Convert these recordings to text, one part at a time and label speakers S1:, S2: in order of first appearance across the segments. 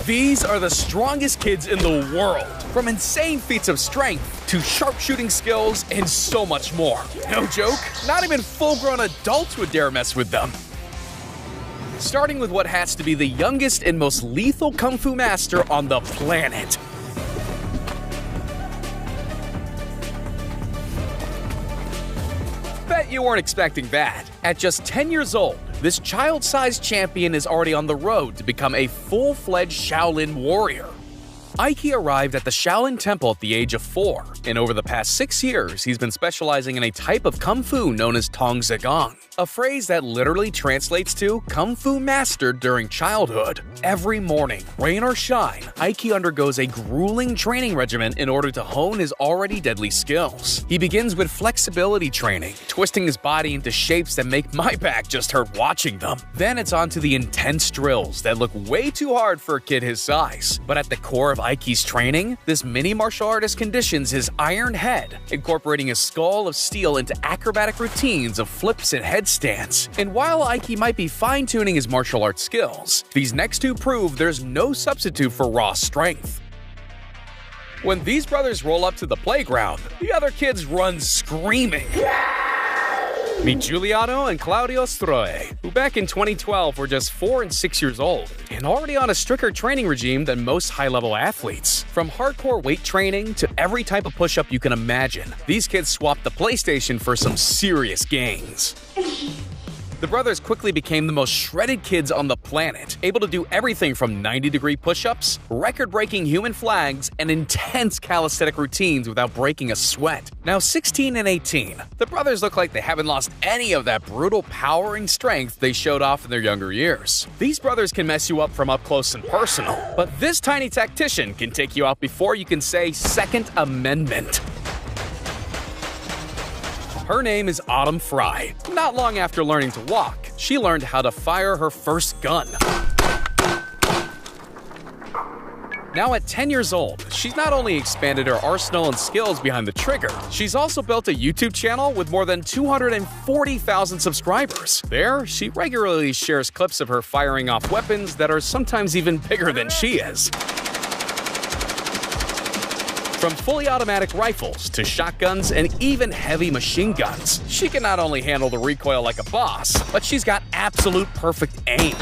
S1: These are the strongest kids in the world, from insane feats of strength to sharpshooting skills and so much more. No joke, not even full-grown adults would dare mess with them. Starting with what has to be the youngest and most lethal kung fu master on the planet. Bet you weren't expecting that. At just 10 years old, this child-sized champion is already on the road to become a full-fledged Shaolin warrior. Ike arrived at the Shaolin Temple at the age of 4, and over the past 6 years, he's been specializing in a type of kung fu known as Tong Zigong, a phrase that literally translates to Kung Fu mastered during childhood. Every morning, rain or shine, Ike undergoes a grueling training regimen in order to hone his already deadly skills. He begins with flexibility training, twisting his body into shapes that make my back just hurt watching them. Then it's on to the intense drills that look way too hard for a kid his size. But at the core of Ike's training, this mini martial artist conditions his iron head, incorporating a skull of steel into acrobatic routines of flips and headstands. And while Ike might be fine-tuning his martial arts skills, these next two prove there's no substitute for raw strength. When these brothers roll up to the playground, the other kids run screaming. Meet Giuliano and Claudio Stroe, who back in 2012 were just 4 and 6 years old, and already on a stricter training regime than most high-level athletes. From hardcore weight training to every type of push-up you can imagine, these kids swapped the PlayStation for some serious gains. The brothers quickly became the most shredded kids on the planet, able to do everything from 90-degree push-ups, record-breaking human flags, and intense calisthenic routines without breaking a sweat. Now 16 and 18, the brothers look like they haven't lost any of that brutal power and strength they showed off in their younger years. These brothers can mess you up from up close and personal, but this tiny tactician can take you out before you can say Second Amendment. Her name is Autumn Fry. Not long after learning to walk, she learned how to fire her first gun. Now at 10 years old, she's not only expanded her arsenal and skills behind the trigger, she's also built a YouTube channel with more than 240,000 subscribers. There, she regularly shares clips of her firing off weapons that are sometimes even bigger than she is. From fully automatic rifles to shotguns and even heavy machine guns, she can not only handle the recoil like a boss, but she's got absolute perfect aim.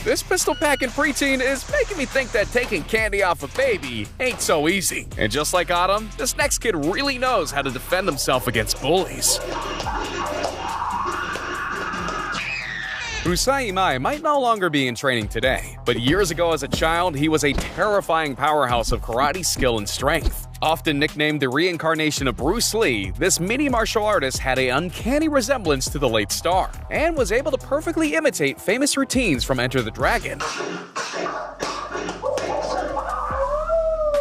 S1: This pistol-packing preteen is making me think that taking candy off a baby ain't so easy. And just like Autumn, this next kid really knows how to defend himself against bullies. Usai Imai might no longer be in training today, but years ago as a child, he was a terrifying powerhouse of karate skill and strength. Often nicknamed the reincarnation of Bruce Lee, this mini martial artist had an uncanny resemblance to the late star, and was able to perfectly imitate famous routines from Enter the Dragon.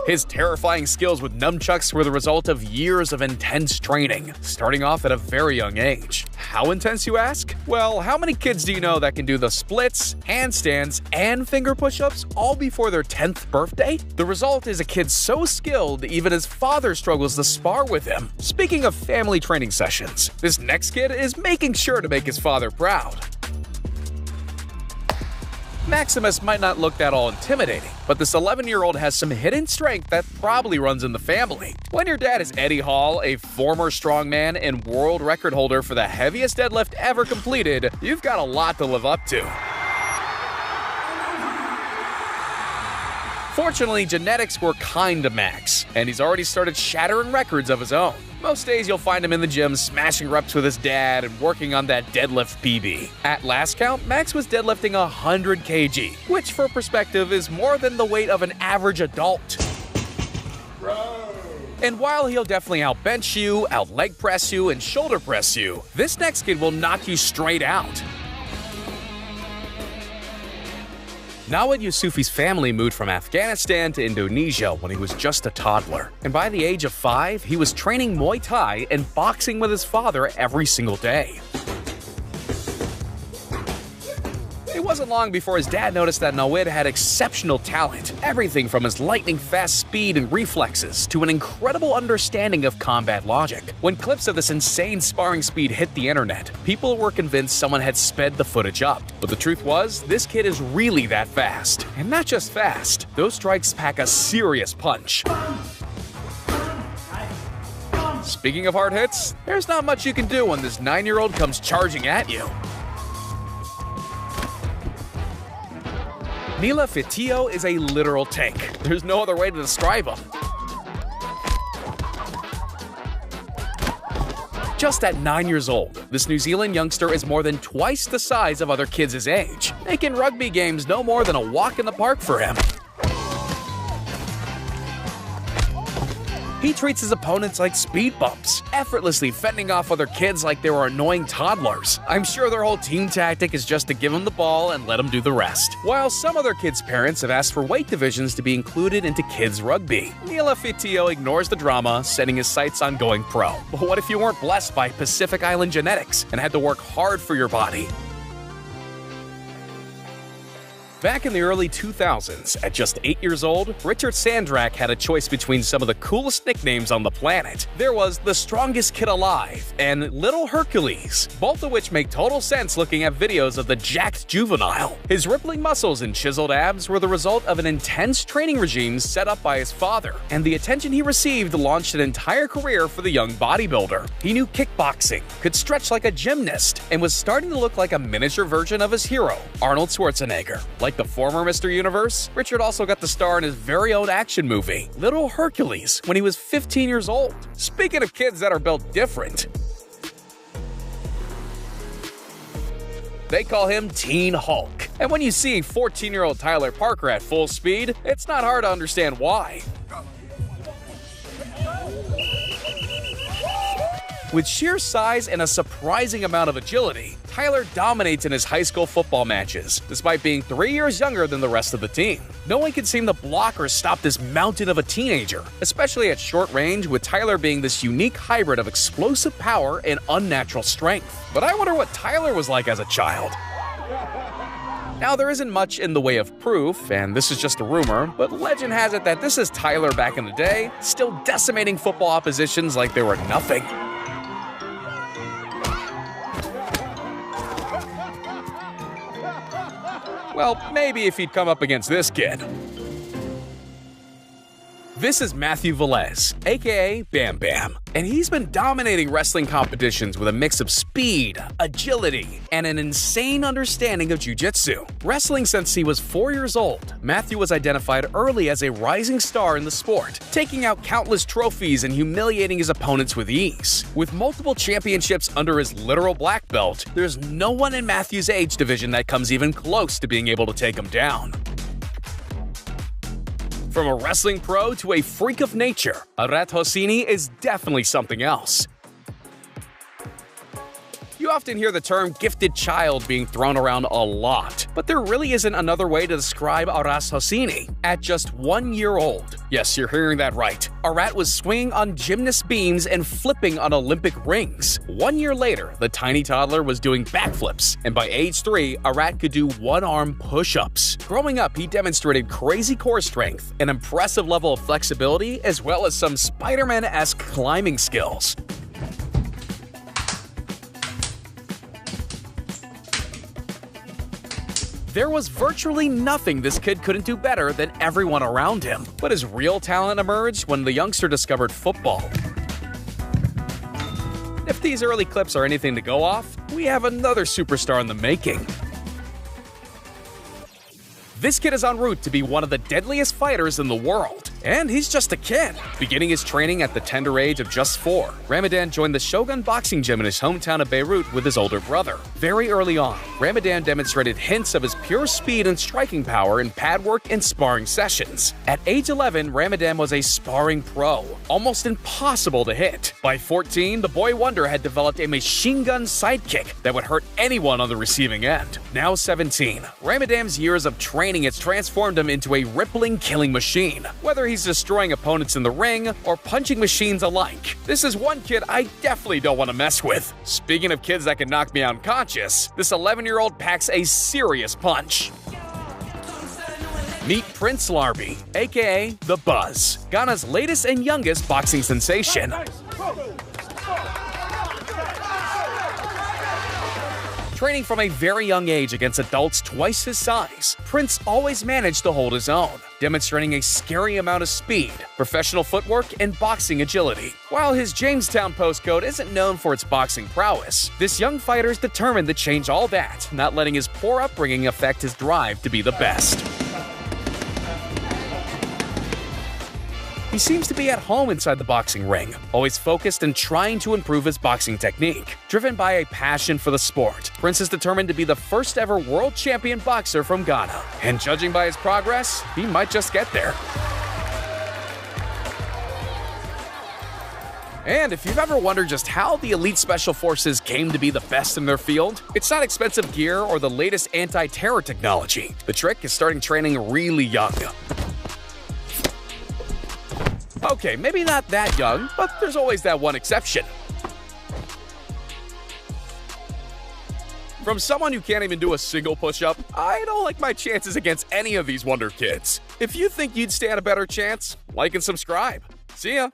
S1: His terrifying skills with nunchucks were the result of years of intense training, starting off at a very young age. How intense, you ask? Well, how many kids do you know that can do the splits, handstands, and finger push-ups all before their 10th birthday? The result is a kid so skilled, even his father struggles to spar with him. Speaking of family training sessions, this next kid is making sure to make his father proud. Maximus might not look that all intimidating, but this 11-year-old has some hidden strength that probably runs in the family. When your dad is Eddie Hall, a former strongman and world record holder for the heaviest deadlift ever completed, you've got a lot to live up to. Fortunately, genetics were kind to Max, and he's already started shattering records of his own. Most days you'll find him in the gym smashing reps with his dad and working on that deadlift PB. At last count, Max was deadlifting 100 kg, which for perspective is more than the weight of an average adult. And while he'll definitely out-bench you, out-leg press you, and shoulder press you, this next kid will knock you straight out. Nawad Yusufi's family moved from Afghanistan to Indonesia when he was just a toddler. And by the age of 5, he was training Muay Thai and boxing with his father every single day. It wasn't long before his dad noticed that Nawid had exceptional talent, everything from his lightning-fast speed and reflexes to an incredible understanding of combat logic. When clips of this insane sparring speed hit the internet, people were convinced someone had sped the footage up. But the truth was, this kid is really that fast. And not just fast, those strikes pack a serious punch. Speaking of hard hits, there's not much you can do when this 9-year-old comes charging at you. Nila Fitio is a literal tank. There's no other way to describe him. Just at 9 years old, this New Zealand youngster is more than twice the size of other kids his age, making rugby games no more than a walk in the park for him. He treats his opponents like speed bumps, effortlessly fending off other kids like they were annoying toddlers. I'm sure their whole team tactic is just to give him the ball and let him do the rest. While some other kids' parents have asked for weight divisions to be included into kids' rugby, Nila Fitio ignores the drama, setting his sights on going pro. But what if you weren't blessed by Pacific Island genetics and had to work hard for your body? Back in the early 2000s, at just 8 years old, Richard Sandrak had a choice between some of the coolest nicknames on the planet. There was the strongest kid alive and Little Hercules, both of which make total sense looking at videos of the jacked juvenile. His rippling muscles and chiseled abs were the result of an intense training regime set up by his father, and the attention he received launched an entire career for the young bodybuilder. He knew kickboxing, could stretch like a gymnast, and was starting to look like a miniature version of his hero, Arnold Schwarzenegger. Like the former Mr. Universe, Richard also got to star in his very own action movie, Little Hercules, when he was 15 years old. Speaking of kids that are built different, they call him Teen Hulk. And when you see 14-year-old Tyler Parker at full speed, it's not hard to understand why. With sheer size and a surprising amount of agility, Tyler dominates in his high school football matches, despite being 3 years younger than the rest of the team. No one can seem to block or stop this mountain of a teenager, especially at short range, with Tyler being this unique hybrid of explosive power and unnatural strength. But I wonder what Tyler was like as a child. Now, there isn't much in the way of proof, and this is just a rumor, but legend has it that this is Tyler back in the day, still decimating football oppositions like they were nothing. Well, maybe if he'd come up against this kid. This is Matthew Velez, aka Bam Bam, and he's been dominating wrestling competitions with a mix of speed, agility, and an insane understanding of jiu-jitsu. Wrestling since he was 4 years old, Matthew was identified early as a rising star in the sport, taking out countless trophies and humiliating his opponents with ease. With multiple championships under his literal black belt, there's no one in Matthew's age division that comes even close to being able to take him down. From a wrestling pro to a freak of nature, Arat Hosseini is definitely something else. You often hear the term gifted child being thrown around a lot, but there really isn't another way to describe Aras Hosseini. At just 1 year old, yes, you're hearing that right, Arat was swinging on gymnast beams and flipping on Olympic rings. 1 year later, the tiny toddler was doing backflips, and by age 3, Arat could do one-arm push-ups. Growing up, he demonstrated crazy core strength, an impressive level of flexibility, as well as some Spider-Man-esque climbing skills. There was virtually nothing this kid couldn't do better than everyone around him. But his real talent emerged when the youngster discovered football. If these early clips are anything to go off, we have another superstar in the making. This kid is en route to be one of the deadliest fighters in the world. And he's just a kid. Beginning his training at the tender age of just 4, Ramadan joined the Shogun Boxing Gym in his hometown of Beirut with his older brother. Very early on, Ramadan demonstrated hints of his pure speed and striking power in pad work and sparring sessions. At age 11, Ramadan was a sparring pro, almost impossible to hit. By 14, the boy wonder had developed a machine gun sidekick that would hurt anyone on the receiving end. Now 17, Ramadan's years of training has transformed him into a rippling killing machine. Whether he's destroying opponents in the ring or punching machines alike. This is one kid I definitely don't want to mess with. Speaking of kids that can knock me unconscious, this 11-year-old packs a serious punch. Meet Prince Larby, aka The Buzz, Ghana's latest and youngest boxing sensation. Training from a very young age against adults twice his size, Prince always managed to hold his own, demonstrating a scary amount of speed, professional footwork, and boxing agility. While his Jamestown postcode isn't known for its boxing prowess, this young fighter is determined to change all that, not letting his poor upbringing affect his drive to be the best. He seems to be at home inside the boxing ring, always focused and trying to improve his boxing technique. Driven by a passion for the sport, Prince is determined to be the first ever world champion boxer from Ghana. And judging by his progress, he might just get there. And if you've ever wondered just how the elite special forces came to be the best in their field, it's not expensive gear or the latest anti-terror technology. The trick is starting training really young. Okay, maybe not that young, but there's always that one exception. From someone who can't even do a single push-up, I don't like my chances against any of these wonder kids. If you think you'd stand a better chance, like and subscribe. See ya!